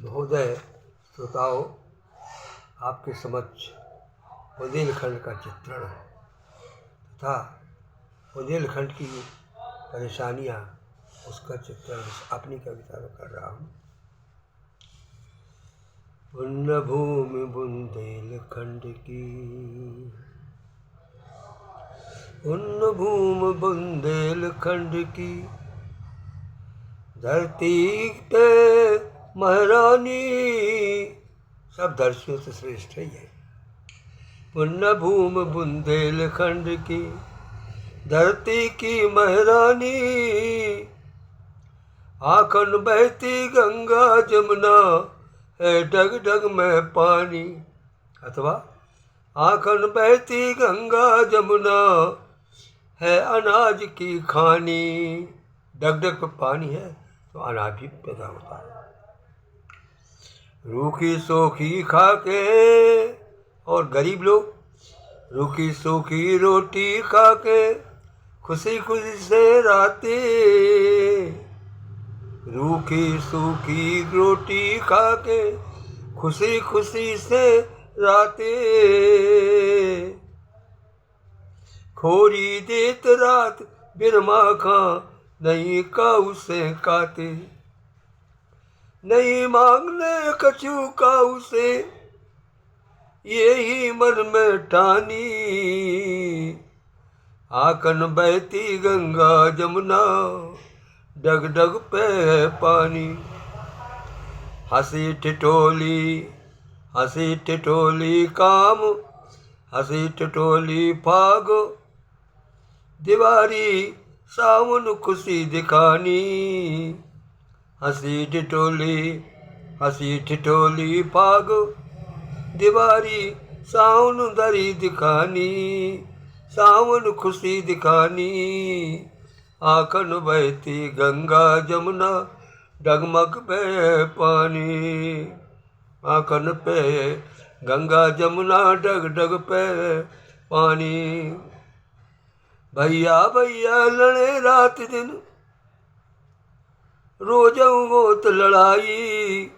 महोदय, श्रोताओं, आपके समक्ष बुंदेलखंड का चित्रण तथा बुंदेलखंड की परेशानियाँ, उसका चित्रण अपनी कविता में कर रहा हूँ। पुण्य भूमि बुंदेलखंड की, पुण्य भूमि बुंदेलखंड की, धरती पे महारानी सब धरतियों से श्रेष्ठ है ये। पुण्य भूमि बुंदेलखंड की, धरती की महारानी, आखन बहती गंगा जमुना है डग डग में पानी। अथवा आखन बहती गंगा जमुना है अनाज की खानी। डग डग पे पानी है तो अनाज भी पैदा होता है। रूखी सूखी खा के, और गरीब लोग रूखी सूखी रोटी खा के खुशी खुशी से राते, रूखी सूखी रोटी खा के खुशी खुशी से राते, खोरी देत रात बिरमा खा नहीं काऊ से काते, नहीं मांगने कछु काऊ से यही मन में ठानी। आकन बहती गंगा जमुना डग डग पे है पानी। हंसी ठिठोली काम, हंसी ठिठोली फाग, दिवारी सावन खुशी दिखानी। हंसी ठिठोली फाग, दिवारी सावन दरी दिखानी, सावन खुशी दिखानी। आखन बहती गंगा जमुना डगमग पे पानी। आखन पे गंगा जमुना डग डग पे पानी। भैया भैया लड़े रात दिन, रोजों गोत लड़ाई,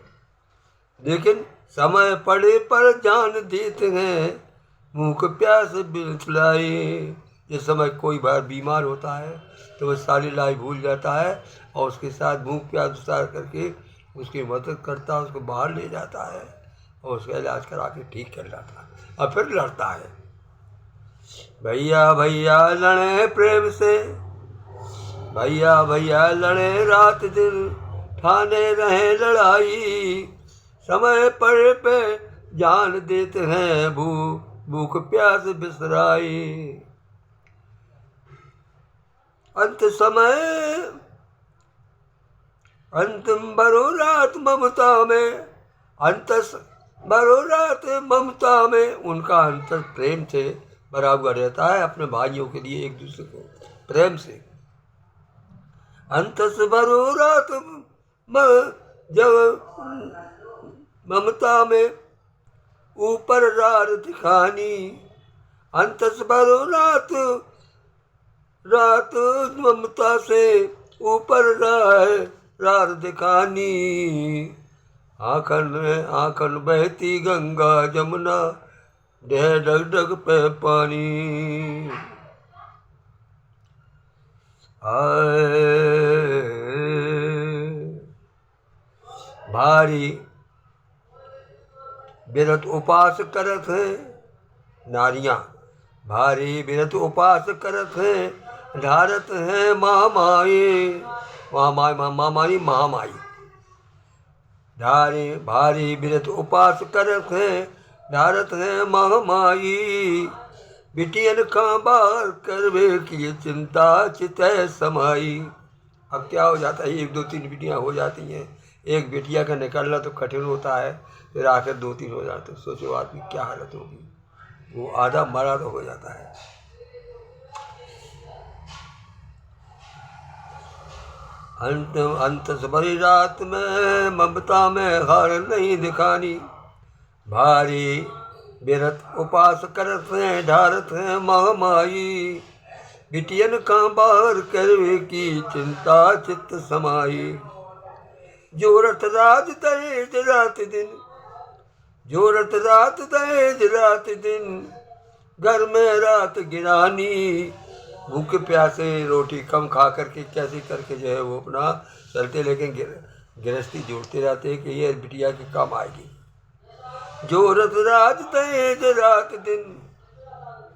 लेकिन समय पड़े पर जान देते हैं भूख प्यास बिलखलाई। जिस समय कोई बार बीमार होता है तो वह सारी लाई भूल जाता है और उसके साथ भूख प्यास उतार करके उसकी मदद करता है, उसको बाहर ले जाता है और उसका इलाज करा के ठीक कर लाता है और फिर लड़ता है। भैया भैया लड़े प्रेम से, भैया भैया लड़े रात दिन, ठाने रहे लड़ाई, समय पर पे जान देते हैं भूख प्यास बिसराई। अंतिम बरो रात ममता में, बरो रात ममता में, उनका अंतर प्रेम से भरा हुआ रहता है अपने भाइयों के लिए, एक दूसरे को प्रेम से। अंतस बरो रात जब ममता में ऊपर रार दिखानी। अंतस बरो रात ममता से ऊपर रार दिखानी। आखन बहती गंगा जमुना ढह डग डग पे पानी। भारी बिरत उपास करत है नारियां, भारी बिरत उपास करत है, ढारत है महामाई। महामाई भारी बिरत उपास करत है, ढारत है महामाई। बिटियन का बार करवे की चिंता चितै समाई। अब क्या हो जाता है, 1 2 3 बिटियाँ हो जाती हैं। एक बिटिया का निकलना तो कठिन होता है, फिर आकर 2 3 हो जाते हैं। सोचो आदमी क्या हालत होगी, वो आधा मरा तो हो जाता है। अंत बड़ी रात में ममता में हार नहीं दिखानी। भारी बिरत उपास करत हैं, ढारत हैं महामाई। बिटियन का बाहर करवे की चिंता चित्त समाई। जो रत रात दहेज रात दिन, जो रत रात दहेज रात दिन, घर में रात गिरानी। भूखे प्यासे रोटी कम खा करके कैसे करके जो है वो अपना चलते, लेकिन गृहस्थी जोड़ते रहते हैं कि ये बिटिया के काम आएगी। जो रत रात दहेज रात दिन,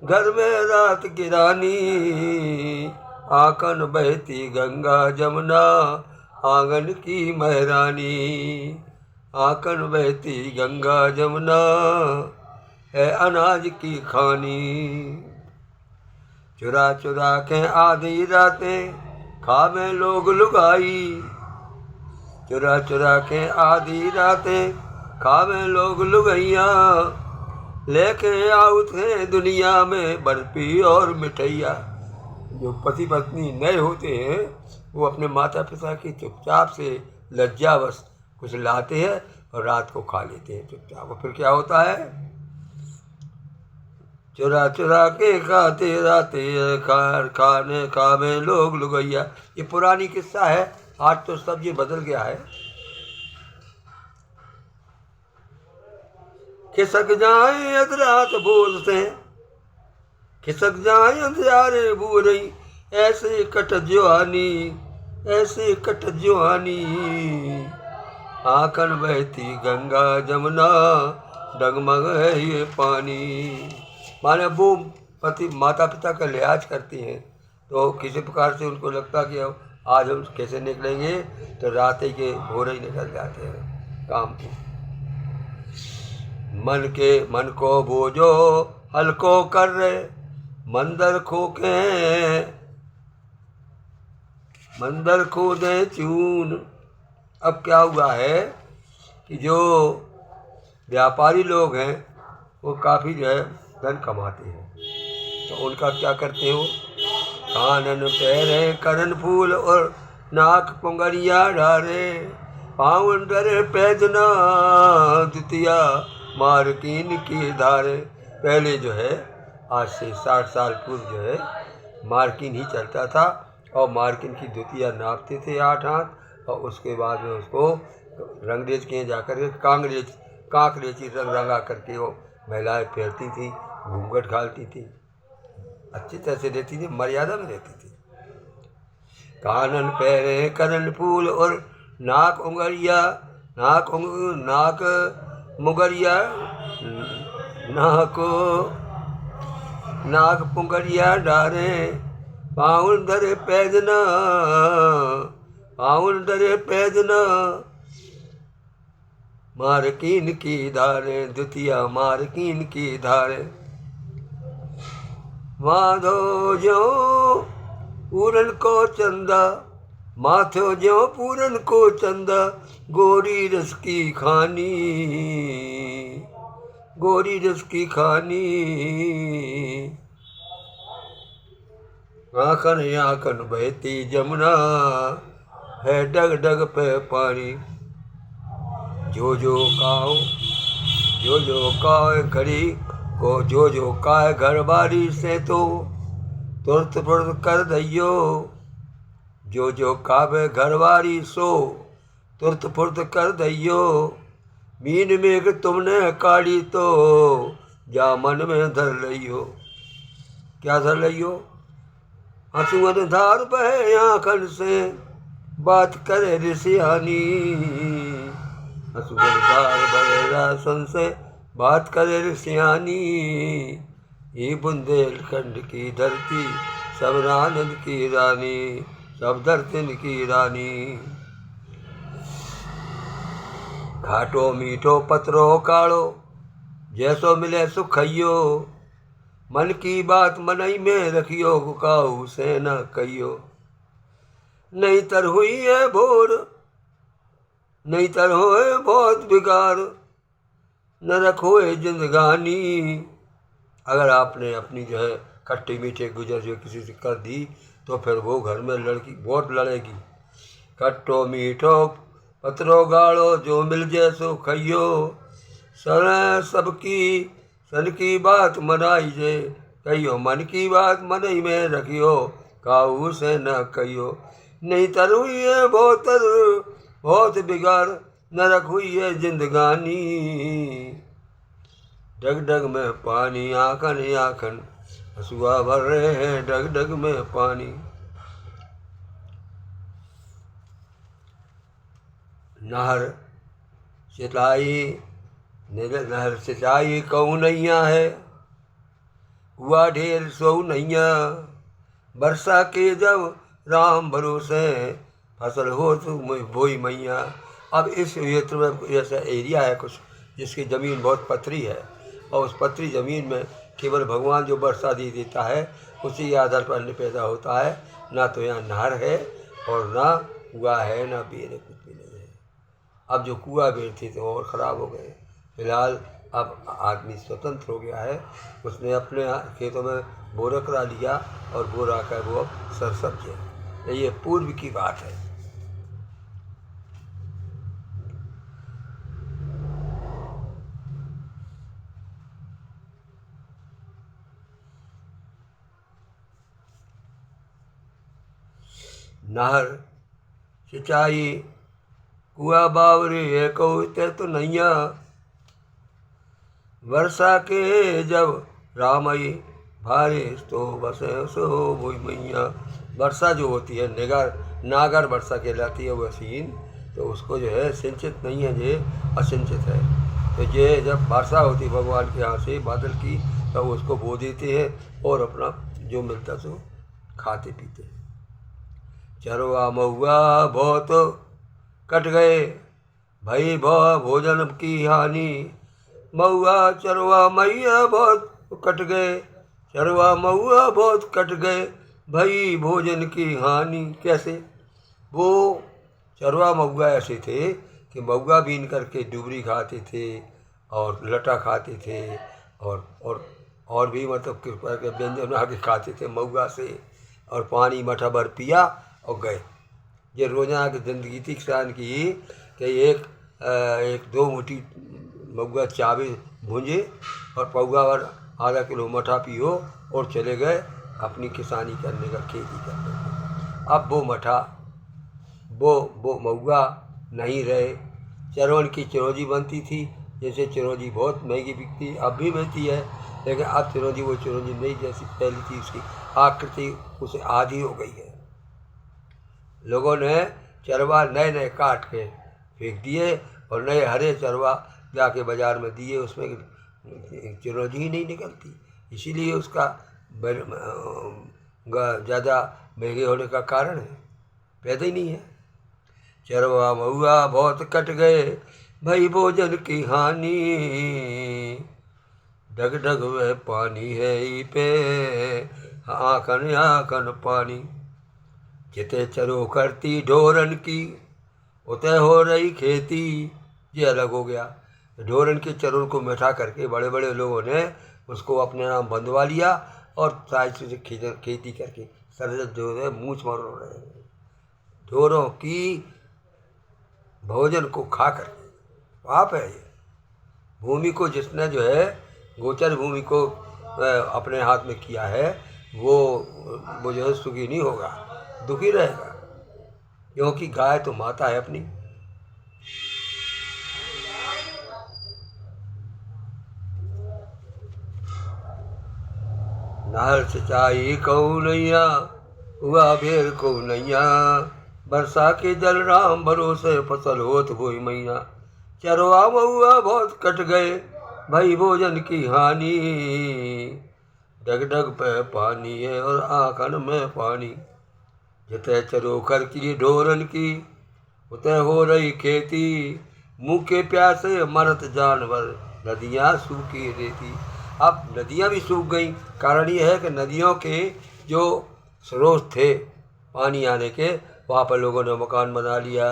घर में रात गिरानी। आंकन बहती गंगा जमुना, आंगन की महरानी। आंकन बहती गंगा जमुना, है अनाज की खानी। चुरा चुरा के आधी रातें खावे लोग लुगाई। चुरा चुरा के आधी रातें खावे लोग लुगैया। लेके आउत है दुनिया में बर्फी और मिठैया। जो पति पत्नी नए होते हैं वो अपने माता पिता की चुपचाप से लज्जावश कुछ लाते हैं और रात को खा लेते हैं चुपचाप। और फिर क्या होता है, चुरा चुरा के खाते राते खाने खावे लोग लुगैया। ये पुरानी किस्सा है, आज तो सब ये बदल गया है। खिसक जाए अधरात बोल से, खिसक जाए अंधियारे बूरई। ऐसे कट जुआनी, ऐसे कट जुआनी। आंकन बहती गंगा जमुना, डगमग है ये पानी। माने वो पति माता पिता का लिहाज करती हैं, तो किसी प्रकार से उनको लगता कि अब आज हम कैसे निकलेंगे, तो रात ही के भोर ही निकल जाते हैं काम को। मन को बोझो हल्को कर रहे, मंदर खोदे चून। अब क्या हुआ है कि जो व्यापारी लोग हैं वो काफ़ी जो है धन कमाते हैं, तो उनका क्या करते हो, कानन पैरे करन फूल और नाक पुंगरिया ढारे। पाँव डरे पैजना द्वितिया, मार्किन की धारे। पहले जो है आज से 60 साल पूर्व जो है मार्किन ही चलता था, और मार्किन की द्वितिया नापते थे 8 हाथ, और उसके बाद में उसको रंगरेज के जाकर के कांकरेजी रंग रंगा करके वो महिलाएं फेरती थी, घूंघट घालती थी, अच्छी तरह से रहती थी, मर्यादा में रहती थी। कानन पैरे करन फूल और नाक उंगरिया, नाक मुगरिया, नाक पुंगरिया डारे। पाउन डरे पैदना, पाउन डरे पैदना, मार्किन की धारे। द्वितिया मार्किन की धारे। माधो ज्यो पूरन को चंदा, माथो ज्यो पूरन को चंदा। गोरी रस की खानी, गोरी रस की खानी। आंकन आंकन बहती जमुना, है डग डग पे पानी। जो जो काओ घड़ी को, जो काए घर बारी से तो तुरत तुरत कर दइयो। जो कावे घरवारी सो तुरत फुर्त कर दइयो। मीन मेघ तुमने काढ़ी तो, जा मन में धर लइयो। क्या धर लइयो, आंसुअन धार बहे आंखन से, बात करे ऋषियानी। आंसुअन धार बहे रासन से, बात करे ऋषियानी। ये बुंदेलखंड की धरती, सब आनंद की रानी, सब धरती की रानी। घाटो मीठो पत्रो काढ़ो, जैसो मिले सुख खइयो। मन की बात मनई में रखियो, काहू से न कहियो। नहीं तर हुई है भोर, नहीं तर होए बहुत बिगाड़, न रखोए जिंदगानी। अगर आपने अपनी जो है खट्टी मीठे गुजर जो किसी से कर दी, तो फिर वो घर में लड़की बहुत लड़ेगी। खट्टो मीठो पत्रो गाढ़ो, जो मिल जैसो खइयो। सबकी सन की बात मनाई जे, कहियो मन की बात मन ही में रखियो, काहू से न कहियो। नहीं तर हुई है बहुत बिगाड़ नरक हुई है जिंदगानी। डग डग में पानी आखन आखन हसुआ भर रहे हैं डग डग में पानी। नहर सिंचाई कहूँ नैया है, हुआ ढेर सौ नैया। वर्षा के जब राम भरोसे फसल हो तो बोई मैया। अब इस क्षेत्र में ऐसा एरिया है कुछ जिसकी ज़मीन बहुत पथरी है, और उस पथरी ज़मीन में केवल भगवान जो वर्षा दे देता है उसी के आधार पर अन्न पैदा होता है। ना तो यहाँ नहर है और ना कुआँ है ना बेर है, कुछ भी नहीं है। अब जो कुआँ बेर थे तो और ख़राब हो गए। फिलहाल अब आदमी स्वतंत्र हो गया है, उसने अपने खेतों में बोरा करा लिया और बोरा कर वो अब सरसब्ज है। ये पूर्व की बात है। नहर सिंचाई कुआँ बावरे है कहते तो नैया। वर्षा के जब रामई भारे तो बस सो वही मैया। वर्षा जो होती है नागर वर्षा कहलाती है वह सीन, तो उसको जो है सिंचित नहीं है, ये असिंचित है। तो ये जब वर्षा होती है भगवान के यहाँ से बादल की, तो उसको बो देते हैं और अपना जो मिलता सो खाते पीते हैं। चरवा महुआ बहुत कट गए भई भोजन की हानि। महुआ चरवा मैया बहुत कट गए, चरवा महुआ बहुत कट गए भई भोजन की हानि। कैसे? वो चरवा महुआ ऐसे थे कि महुआ बीन करके डुबरी खाते थे और लटा खाते थे और भी मतलब के व्यंजन बना के खाते थे महुआ से, और पानी मठा भर पिया और गए। ये रोजाना की जिंदगी थी किसान की कि एक दो मुट्ठी महुआ चावल भूंजे और पौवा और आधा किलो मठा पियो और चले गए अपनी किसानी करने का, खेती करने का। अब वो मठा वो महुआ नहीं रहे। चरवन की चिरौंजी बनती थी, जैसे चिरौंजी बहुत महंगी बिकती, अब भी मिलती है, लेकिन अब चिरौंजी वो चिरौंजी नहीं जैसी पहली थी, उसकी आकृति उसे आधी हो गई है। लोगों ने चरवा नए नए काट के फेंक दिए और नए हरे चरवा जाके बाज़ार में दिए, उसमें चिरौंजी ही नहीं निकलती, इसीलिए उसका ज़्यादा महंगे होने का कारण है, पैदा ही नहीं है। चरवा महुआ बहुत कट गए भई भोजन की हानि। डग डग वह पानी है ई पे आखन आखन पानी। जिते चरो करती ढोरन की उतः हो रही खेती। ये अलग हो गया। ढोरन के चरों को मिठा करके बड़े बड़े लोगों ने उसको अपने नाम बंधवा लिया और साइज से खेती करके सरजत जो है मूछ मार रहे हैं। ढोरों की भोजन को खा कर पाप है ये। भूमि को जिसने जो है गोचर भूमि को अपने हाथ में किया है वो जो है सुखी नहीं होगा, दुखी रहेगा, क्योंकि गाय तो माता है अपनी। नहर सिंचाई कहूँ नैया हुआ भेर को नैया। वर्षा के जल राम भरोसे फसल होत बोई मैया। चरवा महुआ बहुत कट गए भई भोजन की हानि। डग डग पे पानी है और आंखन में पानी। जिते चरोखर की ढोरन की उतः हो रही खेती। मुँह के प्यासे मरत जानवर नदियाँ सूखी रहती। अब नदियाँ भी सूख गई। कारण ये है कि नदियों के जो स्रोत थे पानी आने के, वहाँ पर लोगों ने मकान बना लिया,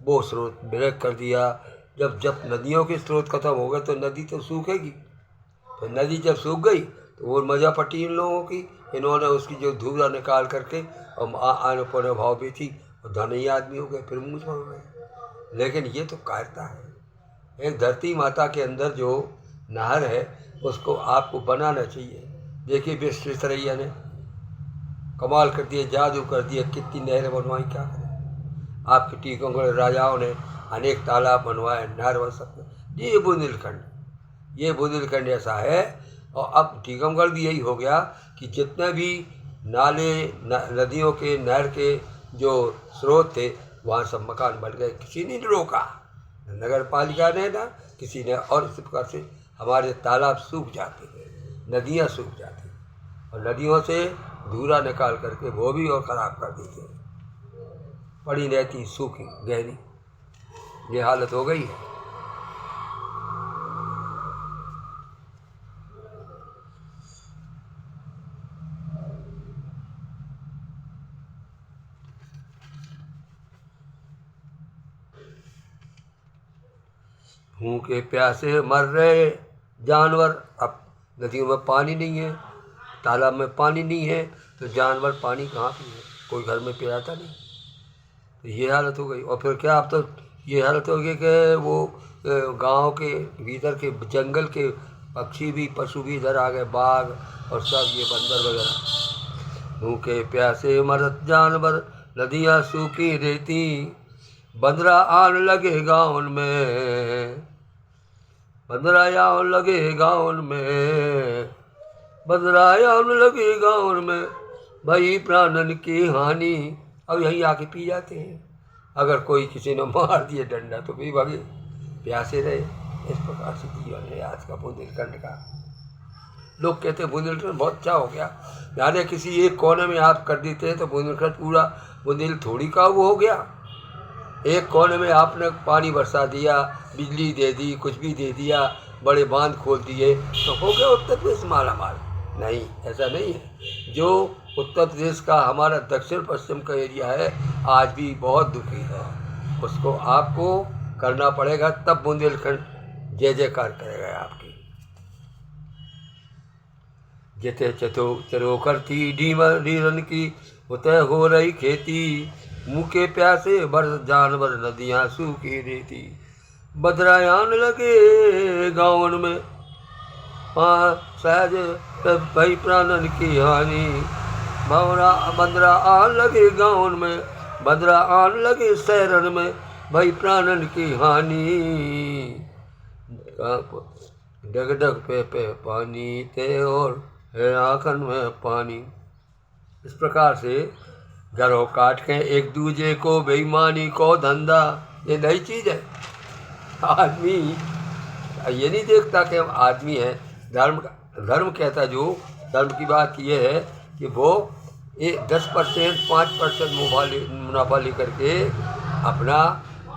वो स्रोत ब्रेक कर दिया। जब नदियों के स्रोत खत्म हो गए तो नदी तो सूखेगी। तो नदी जब सूख गई तो वो मजा पटी इन लोगों की। इन्होंने उसकी जो धूरा निकाल करके और आने पौने भाव भी थी और धनी आदमी हो गए, फिर मुँह छोड़ गए। लेकिन ये तो कायरता है। एक धरती माता के अंदर जो नहर है उसको आपको बनाना चाहिए। देखिए विश्वेश्वरैया ने कमाल कर दिया, जादू कर दिया, कितनी नहरें बनवाई, क्या करें। आपके टीकमगढ़ राजाओं ने अनेक तालाब बनवाए, नहर बन सकते। ये बुंदेलखंड ऐसा है। और अब टीकमगढ़ भी यही हो गया कि जितने भी नाले, नदियों के, नहर के जो स्रोत थे, वहाँ सब मकान बन गए। किसी ने नहीं रोका, नगर पालिका ने ना किसी ने। और इस प्रकार से हमारे तालाब सूख जाते हैं, नदियाँ सूख जाती हैं, और नदियों से धूरा निकाल करके वो भी और ख़राब कर देते हैं। पड़ी रहती सूखी गहरी, ये हालत हो गई है। भूखे प्यासे मर रहे जानवर। अब नदियों में पानी नहीं है, तालाब में पानी नहीं है, तो जानवर पानी कहाँ पिए? कोई घर में पिलाता नहीं। तो ये हालत हो गई। और फिर क्या, अब तो ये हालत हो गई कि वो गांव के भीतर के जंगल के पक्षी भी, पशु भी इधर आ गए, बाघ और सब ये बंदर वगैरह। भूखे प्यासे मरत जानवर, नदियाँ सूखी रहती, बंदरा आन लगे गाँव में, बंदरा आन लगे गाँव में, बंदरा आन लगे गाँव में, भाई प्राणन की हानि। अब यहीं आके पी जाते हैं। अगर कोई किसी ने मार दिए डंडा तो भी भागे, प्यासे रहे। इस प्रकार से जीवन है आज का बुंदेलखंड का। लोग कहते हैं बुंदेलखंड बहुत अच्छा हो गया, यानी किसी एक कोने में आप कर देते हैं तो बुंदेलखंड पूरा, बुंदेल थोड़ी का वो हो गया। एक कोने में आपने पानी बरसा दिया, बिजली दे दी, कुछ भी दे दिया, बड़े बांध खोल दिए तो हो गया उत्तर प्रदेश माला माल। नहीं, ऐसा नहीं है। जो उत्तर प्रदेश का हमारा दक्षिण पश्चिम का एरिया है, आज भी बहुत दुखी है। उसको आपको करना पड़ेगा, तब बुंदेलखंड जय जयकार करेगा आपकी। जिते चरोकर थी ढीरन की, उतय हो रही खेती, मुँह के प्यासे बरस जानवर, नदियाँ सूखी रहती, बदरायान लगे गाँवन में, सहज भई प्राणन की हानि, बंदरा आन लगे गाँवन में, बंदरा आन लगे शहरन में, भई प्राणन की हानि। डग डग पे पानी ते और है आँखन में पानी। इस प्रकार से घरों काट के एक दूजे को बेईमानी को धंधा, ये नई चीज़ है। आदमी ये नहीं देखता कि हम आदमी हैं। धर्म कहता, जो धर्म की बात ये है कि वो 10% 5% मुनाफा लेकर के अपना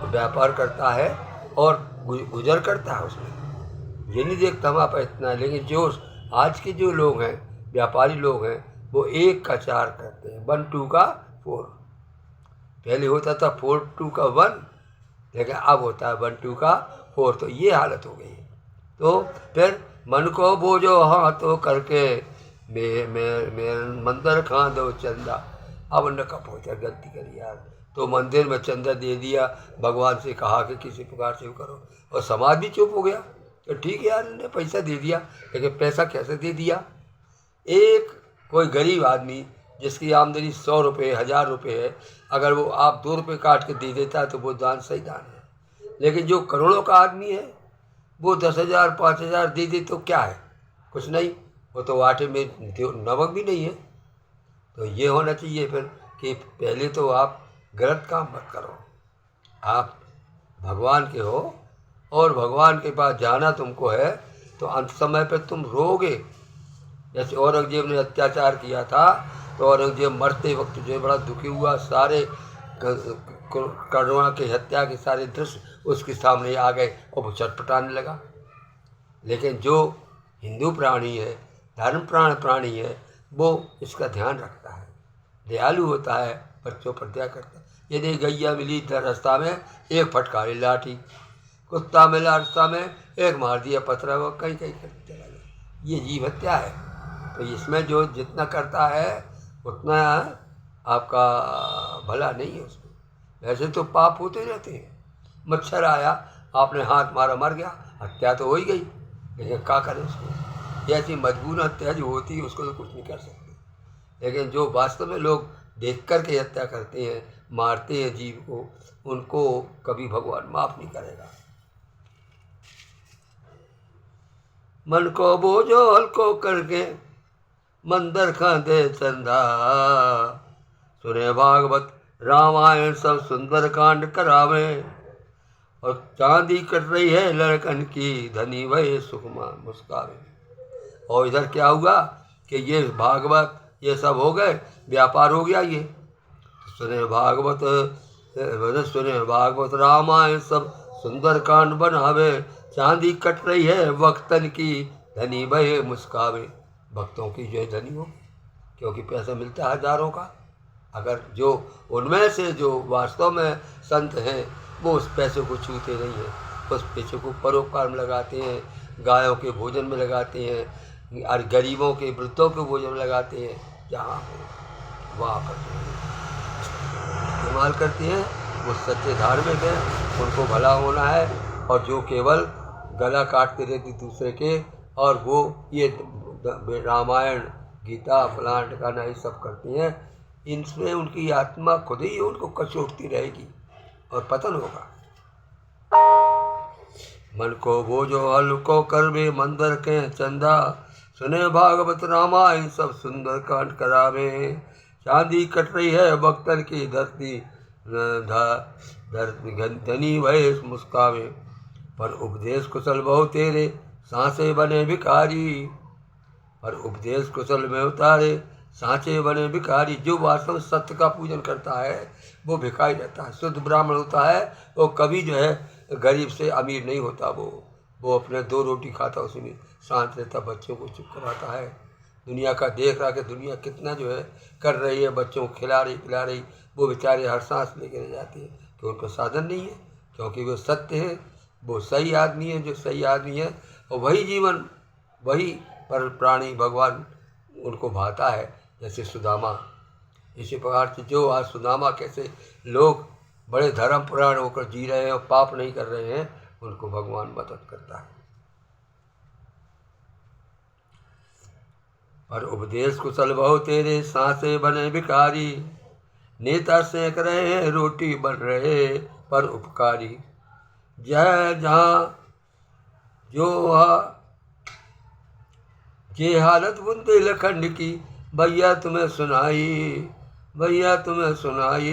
व्यापार करता है और गुजर करता है उसमें। ये नहीं देखता वहाँ पर इतना। लेकिन जो आज के जो लोग हैं, व्यापारी लोग हैं, वो 1 का 4 करते हैं, 1 2 का 4। पहले होता था 4 2 का 1, लेकिन अब होता है 1 2 का 4। तो ये हालत हो गई है। तो फिर मन को बोझो हाथों करके, मैं मंदिर खां दो चंदा। अब न कब होता, गलती करी यार, तो मंदिर में चंदा दे दिया, भगवान से कहा कि किसी प्रकार से करो, और समाज भी चुप हो गया। तो ठीक है यार, ने पैसा दे दिया, लेकिन पैसा कैसे दे दिया? एक कोई गरीब आदमी जिसकी आमदनी 100 रुपये 1000 रुपये है, अगर वो आप 2 रुपये काट के दे देता है तो वो दान सही दान है। लेकिन जो करोड़ों का आदमी है, वो 10,000 5,000 दे दे तो क्या है? कुछ नहीं, वो तो आटे में नमक भी नहीं है। तो ये होना चाहिए फिर कि पहले तो आप गलत काम मत करो। आप भगवान के हो और भगवान के पास जाना तुमको है, तो अंत समय पर तुम रोगे। जैसे औरंगजेब ने अत्याचार किया था, तो औरंगजेब मरते वक्त जो बड़ा दुखी हुआ, सारे करुणा की हत्या के सारे दृश्य उसके सामने आ गए और वो चटपटाने लगा। लेकिन जो हिंदू प्राणी है, धर्म प्राणी है, वो इसका ध्यान रखता है, दयालु होता है, बच्चों पर दया करता है। यदि गैया मिली रास्ता में, एक फटकारी लाठी, कुत्ता मिला रास्ता में, एक मार दिया पत्थर, वो कहीं कहीं करते चला गया। ये जीव हत्या है। तो इसमें जो जितना करता है उतना आपका भला नहीं है उसमें। वैसे तो पाप होते रहते हैं। मच्छर आया, आपने हाथ मारा, मर गया, हत्या तो हो ही गई, लेकिन क्या करें उसको? ऐसी मजबूर हत्या जो होती है उसको तो कुछ नहीं कर सकते। लेकिन जो वास्तव में लोग देख कर के हत्या करते हैं, मारते हैं जीव को, उनको कभी भगवान माफ़ नहीं करेगा। मन को बोझो हल्को करके मंदिर खाते चंदा, सुने भागवत रामायण सब सुंदर कांड करावे, और चांदी कट रही है लड़कन की, धनी वही सुखमा मुस्कावे। और इधर क्या हुआ कि ये भागवत ये सब हो गए, व्यापार हो गया। ये सुने भागवत रामायण सब सुंदर कांड बनावे, चांदी कट रही है भक्तन की, धनी भय मुस्कावे। भक्तों की जो धनी हो, क्योंकि पैसा मिलता है हजारों का। अगर जो उनमें से जो वास्तव में संत हैं वो उस पैसे को छूते नहीं हैं, उस पैसे को परोपकार में लगाते हैं, गायों के भोजन में लगाते हैं, और गरीबों के वृद्धों के भोजन में लगाते हैं, जहाँ हो वहाँ पर इस्तेमाल करते हैं। वो सच्चे धार्मिक हैं, उनको भला होना है, और जो केवल गला काटते रहते दूसरे के, और वो ये रामायण गीता फलान ठिकाना ये सब करते हैं, इनमें उनकी आत्मा खुद ही उनको कचोटती रहेगी और पतन होगा। मन को बोझो हल्को कर वे मंदिर के चंदा, सुने भागवत रामायण सब सुंदर कांड करावे, चांदी कट रही है भक्तन की धरती धनी भय मुस्कावे, पर उपदेश कुशल बहु तेरे सांसे बने भिखारी, पर उपदेश कुशल में उतारे सांचे बने भिखारी। जो वास्तव में सत्य का पूजन करता है वो भिखारी रहता है, शुद्ध ब्राह्मण होता है, वो कभी जो है गरीब से अमीर नहीं होता। वो अपने 2 रोटी खाता, उसी में शांत रहता, बच्चों को चुप कराता है, दुनिया का देख रहा कि दुनिया कितना जो है कर रही है, बच्चों को खिला रही पिला रही, वो बेचारे हर सांस लेके रह जाते हैं कि उनको साधन नहीं है, क्योंकि वो सत्य है, वो सही आदमी है। जो सही आदमी है और वही जीवन, वही पर प्राणी भगवान उनको भाता है। जैसे सुदामा, इसी प्रकार से जो आज सुदामा कैसे लोग बड़े धर्म पुराण होकर जी रहे हैं और पाप नहीं कर रहे हैं, उनको भगवान मदद करता है। पर उपदेश कुशल बहु तेरे सांसे बने भिखारी, नेता सेंक रहे हैं रोटी बन रहे पर उपकारी, जय जहाँ जो ये हालत बुंदेलखंड की, भैया तुम्हें सुनाई, भैया तुम्हें सुनाई,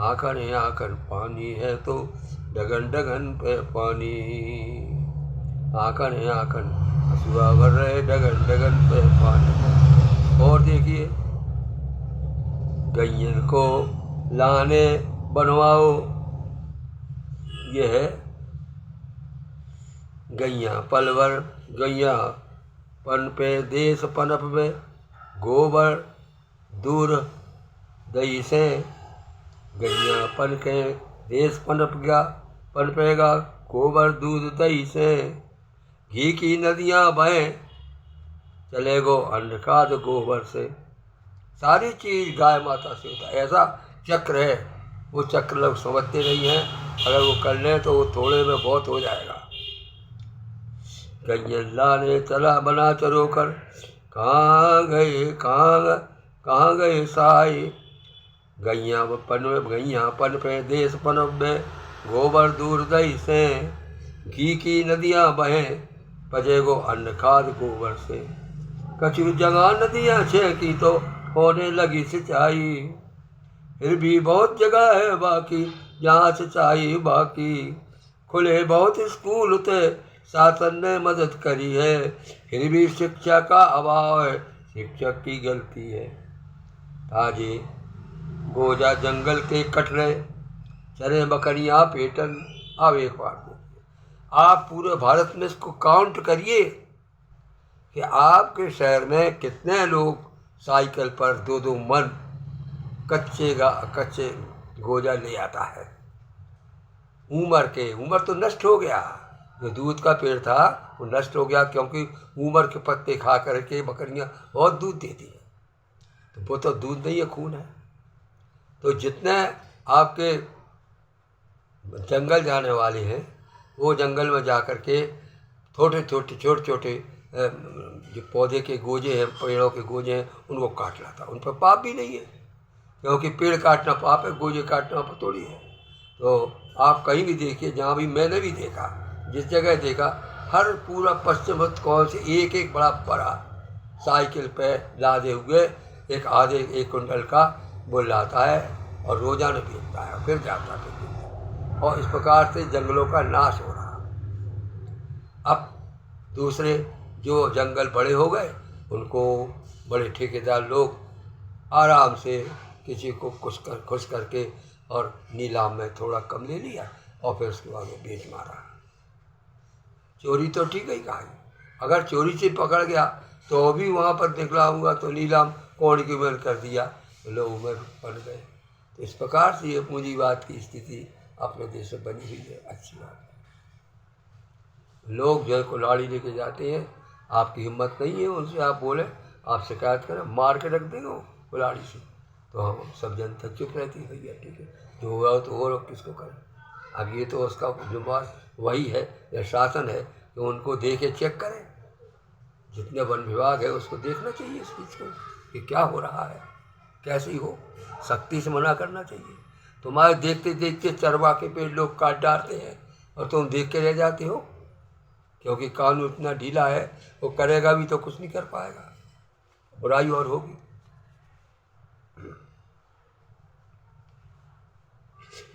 आंखन पानी है तो डगन डगन पे पानी, आंखन हंसुआ भर रहे डगन डगन पे पानी। और देखिए, गैयन को लाने बनवाओ, ये है गैया पलवर, गैया पन पे देश पनप में, गोबर दूर दही से, गैया पन के देश पनप गया पनपेगा, गोबर दूध दही से, घी की नदियाँ बहें चलेगो अन्न खाद गोबर से। सारी चीज़ गाय माता से होता है, ऐसा चक्र है। वो चक्र लोग समझते नहीं हैं, अगर वो कर लें तो वो थोड़े में बहुत हो जाएगा। गैया ने चला बना चरो कर, कहाँ गए साई, गैया पन पे देश पनप में, गोबर दूर दही से, घी की नदियाँ बहें पजेगो अन्न खाद गोबर से। कछु जगह नदियाँ छे की तो होने लगी सिंचाई, फिर भी बहुत जगह है बाकी जहाँ सिंचाई बाकी, खुले बहुत स्कूल थे शासन ने मदद करी है, फिर भी शिक्षा का अभाव है, शिक्षक की गलती है। ताजे गोजा जंगल के कटरे चरे बकरियाँ पेटन। अब एक बार देखिए, आप पूरे भारत में इसको काउंट करिए कि आपके शहर में कितने लोग साइकिल पर 2-2 मन कच्चे गोजा ले आता है। उमर तो नष्ट हो गया, जो दूध का पेड़ था वो नष्ट हो गया, क्योंकि उमर के पत्ते खा करके बकरियां बहुत दूध देती हैं, तो वो तो दूध नहीं है, खून है। तो जितने आपके जंगल जाने वाले हैं, वो जंगल में जा कर के छोटे छोटे जो पौधे के गोजे हैं, पेड़ों के गोजे हैं, उनको काट लाता। उन पर पाप भी नहीं है, क्योंकि पेड़ काटना पाप है, गोजे काटना पाप थोड़ी है। तो आप कहीं भी देखिए, जहाँ भी मैंने भी देखा, जिस जगह देखा, हर पूरा पश्चिम कौन से एक एक बड़ा साइकिल पे लादे हुए एक आधे 1 कुंटल का वो लाता है और रोजाना बेचता है, फिर जाता है। और इस प्रकार से जंगलों का नाश हो रहा। अब दूसरे जो जंगल बड़े हो गए, उनको बड़े ठेकेदार लोग आराम से किसी को खुश करके और नीलाम में थोड़ा कम ले लिया और फिर उसके बाद बेच मारा। चोरी तो ठीक है कहा, अगर चोरी से पकड़ गया तो भी वहाँ पर निकला हुआ तो नीलाम कौन की में कर दिया, तो लोग में पड़ गए। तो इस प्रकार से ये पूंजीवाद की स्थिति अपने देश में बनी हुई है। अच्छी बात है। लोग जो है कुल्हाड़ी लेके जाते हैं, आपकी हिम्मत नहीं है उनसे आप बोले, आप शिकायत करें, मार के रख देंगे कुल्हाड़ी से, तो हम सब जनता चुप रहती है, भैया ठीक है जो होगा तो हो, किसको करें। अब ये तो उसका जुम्मेवार वही है या शासन है कि उनको देखे चेक करें। जितने वन विभाग है उसको देखना चाहिए इस चीज़ को कि क्या हो रहा है, कैसी हो, सख्ती से मना करना चाहिए। तुम्हारे देखते देखते चरवा के पेड़ लोग काट डालते हैं और तुम देख के रह जाते हो, क्योंकि कानून इतना ढीला है, वो करेगा भी तो कुछ नहीं कर पाएगा, बुराई और होगी।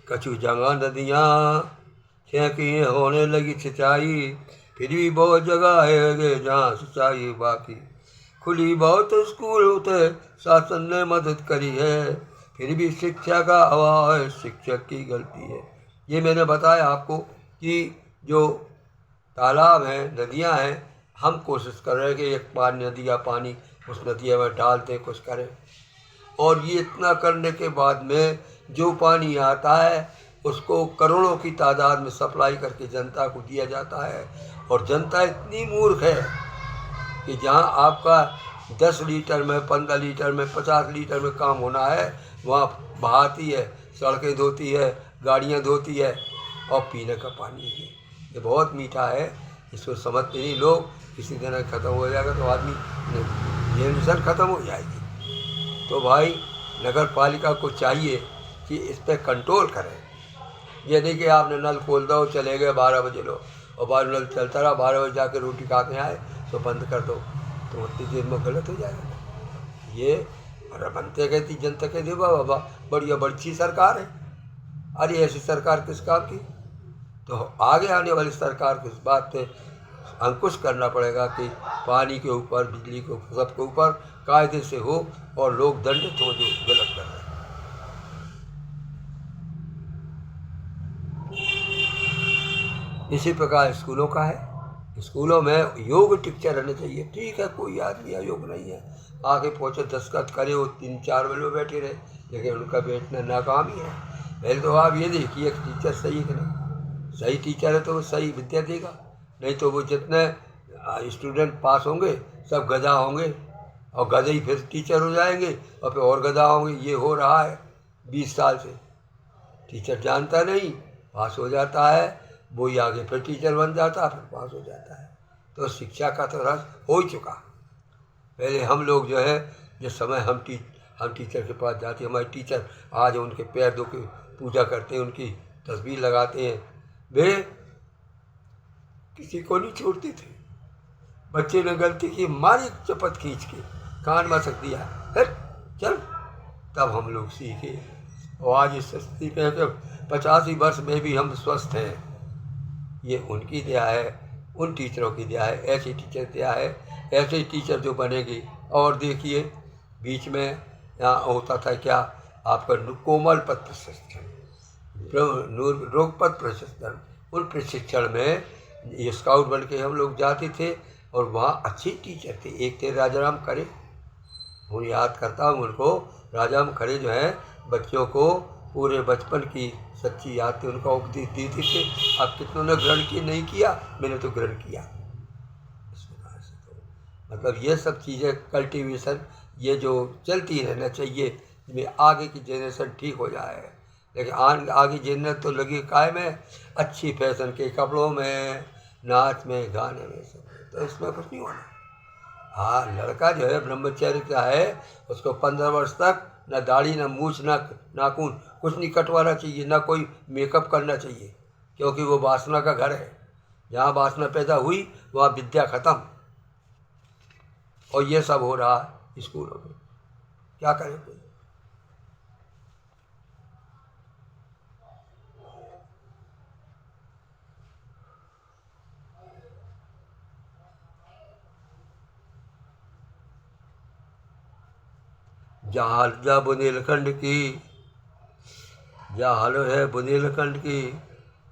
कछु जगह नदियाँ छेकी होने लगी सिंचाई, फिर भी बहुत जगह है जहाँ सिंचाई बाकी। खुली बहुत स्कूल होते शासन ने मदद करी है, फिर भी शिक्षा का अभाव है, शिक्षक की गलती है। ये मैंने बताया आपको कि जो तालाब हैं, नदियाँ हैं, हम कोशिश कर रहे हैं कि एक नदी का पानी उस नदिया में डालते कुछ करें, और ये इतना करने के बाद में जो पानी आता है उसको करोड़ों की तादाद में सप्लाई करके जनता को दिया जाता है। और जनता इतनी मूर्ख है कि जहाँ आपका 10 लीटर में, 15 लीटर में, 50 लीटर में काम होना है, वहाँ बहाती है, सड़कें धोती है, गाड़ियाँ धोती है, और पीने का पानी है। ये बहुत मीठा है, इसको समझते नहीं लोग। किसी दिन ख़त्म हो जाएगा तो आदमी जेनरेशन ख़त्म हो जाएगी। तो भाई नगर पालिका को चाहिए कि इस पर कंट्रोल करें। ये नहीं कि आपने नल खोल दो, चले गए 12 बजे लो, और 12 नल चलता रहा, 12 बजे जाके रोटी खाते आए तो बंद कर दो, तो उतनी देर में गलत हो जाएगा। ये अरे बनते कहती जनता कहती बाबा बढ़िया बड़ी सरकार है, अरे ऐसी सरकार किस काम की। तो आगे आने वाली सरकार को इस बात पे अंकुश करना पड़ेगा कि पानी के ऊपर, बिजली के ऊपर, सबके ऊपर कायदे से हो और लोग दंडित हो जो गलत कर रहे हैं। इसी प्रकार स्कूलों का है, स्कूलों में योग टीचर रहने चाहिए। ठीक है, कोई आदमी अयोग नहीं है, आगे पहुँचे, दस्तखत करे, वो 3-4 बजे में बैठे रहे, लेकिन उनका बैठना नाकाम ही है। पहले तो आप ये देखिए कि टीचर सही है कि नहीं। सही टीचर है तो वो सही विद्या देगा, नहीं तो वो जितने स्टूडेंट पास होंगे सब गधा होंगे, और गधे ही फिर टीचर हो जाएंगे, और फिर और गधा होंगे। ये हो रहा है 20 साल से। टीचर जानता नहीं, पास हो जाता है, वही आगे फिर टीचर बन जाता है, फिर पास हो जाता है। तो शिक्षा का तो रस हो ही चुका। पहले हम लोग जो है, जिस समय हम टीचर के पास जाते, हमारे टीचर आज उनके पैर धो के पूजा करते हैं, उनकी तस्वीर लगाते हैं। वे किसी को नहीं छोड़ते थे। बच्चे ने गलती की, मारी चपत खींच के, कान में सक दिया, चल, तब हम लोग सीखे। और आज इस स्थिति पे 85 वर्ष में भी हम स्वस्थ हैं। ये उनकी दया है, उन टीचरों की दया है, ऐसी टीचर दया है, ऐसे टीचर जो बनेगी। और देखिए बीच में यहाँ होता था क्या, आपका कोमल पद प्रशिक्षण, रोगपद प्रशिक्षण, उन प्रशिक्षण में ये स्काउट बन के हम लोग जाते थे, और वहाँ अच्छे टीचर थे। एक थे राजाराम खरे, हूँ याद करता हूँ उनको। राजाराम खरे जो है बच्चों को पूरे बचपन की सच्ची याद थी, उनका उपदेश देते थे। अब कितनों ने ग्रहण किया, नहीं किया, मैंने तो ग्रहण किया। इस प्रकार से तो मतलब ये सब चीज़ें कल्टीवेशन ये जो चलती रहना चाहिए, जिसमें आगे की जनरेशन ठीक हो जाए। लेकिन आगे जनरेशन तो लगी कायम है अच्छी फैशन के कपड़ों में, नाच में, गाने में, सब। तो इसमें कुछ नहीं होना। हाँ, लड़का जो है ब्रह्मचर्य का है, उसको 15 वर्ष तक न दाढ़ी, न मूछ, न नाखून, कुछ नहीं कटवाना चाहिए, न कोई मेकअप करना चाहिए, क्योंकि वो वासना का घर है। जहाँ वासना पैदा हुई वहाँ विद्या खत्म। और ये सब हो रहा है स्कूलों में, क्या करें कोई। जा बुंदेलखंड की, जा हाल है बुंदेलखंड की,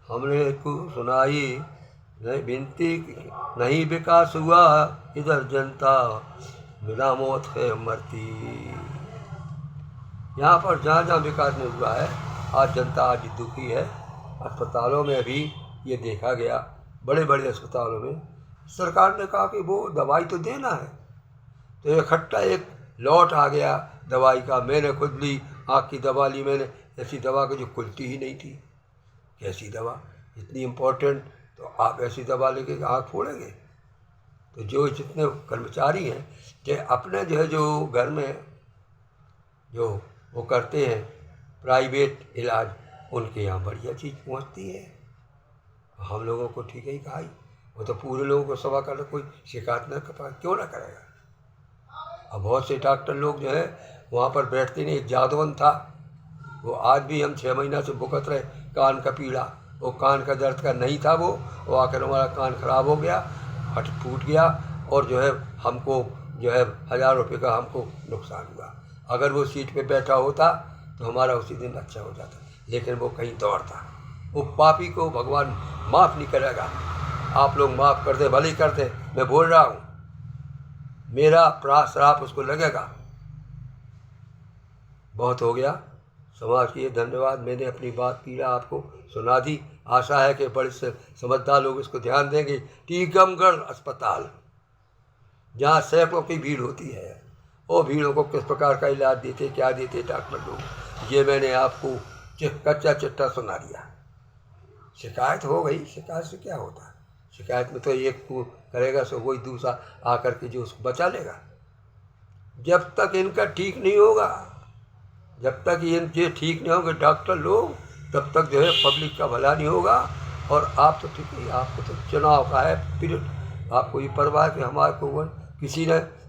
हमने को सुनाई नहीं विनती, नहीं विकास हुआ इधर जनता बिना मौत है मरती। यहाँ पर जहाँ जहाँ विकास नहीं हुआ है, आज जनता आज दुखी है। अस्पतालों में भी ये देखा गया, बड़े बड़े अस्पतालों में सरकार ने कहा कि वो दवाई तो देना है, तो इकट्ठा एक लॉट आ गया दवाई का। मैंने खुद ली, आँख की दवा ली मैंने, ऐसी दवा की जो खुलती ही नहीं थी। कैसी दवा, इतनी इम्पोर्टेंट, तो आप ऐसी दवा लेके आँख फोड़ेंगे? तो जो जितने कर्मचारी हैं, जो अपने जो है जो घर में जो वो करते हैं प्राइवेट इलाज, उनके यहाँ बढ़िया चीज़ पहुँचती है। हम लोगों को ठीक ही कहा ही, वो तो पूरे लोगों को सेवा करना, कोई शिकायत न कर, क्यों ना करेगा। अब बहुत से डॉक्टर लोग जो है वहाँ पर बैठते नहीं। एक जादवन था, वो आज भी हम 6 महीना से भुगत रहे, कान का पीड़ा, वो कान का दर्द का नहीं था वो आकर हमारा कान खराब हो गया, फट फूट गया, और जो है हमको जो है 1000 रुपये का हमको नुकसान हुआ। अगर वो सीट पे बैठा होता तो हमारा उसी दिन अच्छा हो जाता, लेकिन वो कहीं दौड़ता। वो पापी को भगवान माफ़ नहीं करेगा। आप लोग माफ़ कर दे, भले ही कर दे, मैं बोल रहा हूँ, मेरा श्राप उसको लगेगा। बहुत हो गया समाज की। धन्यवाद, मैंने अपनी बात पीड़ा आपको सुना दी। आशा है कि बड़े से समझदार लोग इसको ध्यान देंगे। टीकमगढ़ अस्पताल, जहाँ सैकड़ों की भीड़ होती है, वो भीड़ों को किस प्रकार का इलाज देते, क्या देते डॉक्टर लोग, ये मैंने आपको कच्चा चिट्ठा सुना दिया। शिकायत हो गई, शिकायत से क्या होता है? शिकायत में तो एक को करेगा सो वही दूसरा आकर के जो उसको बचा लेगा। जब तक इनका ठीक नहीं होगा, जब तक ये ठीक नहीं होंगे डॉक्टर लोग, तब तक जो है पब्लिक का भला नहीं होगा। और आप तो ठीक है, आपको तो चुनाव का है पीरियड, आपको ये परवाह है कि हमारे को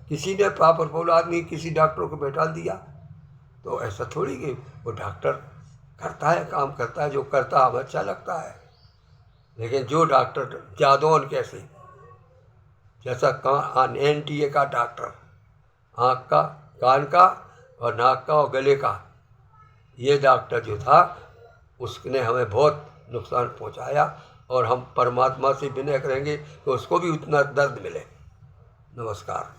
किसी ने पापर बोला आदमी किसी डॉक्टर को बैठा दिया, तो ऐसा थोड़ी कि वो डॉक्टर करता है, काम करता है, जो करता है हमें अच्छा लगता है। लेकिन जो डॉक्टर जादौन कैसे, जैसा NTA का डॉक्टर, आँख का, कान का और नाक का और गले का, ये डॉक्टर जो था उसने हमें बहुत नुकसान पहुंचाया। और हम परमात्मा से विनय करेंगे कि उसको भी उतना दर्द मिले। नमस्कार।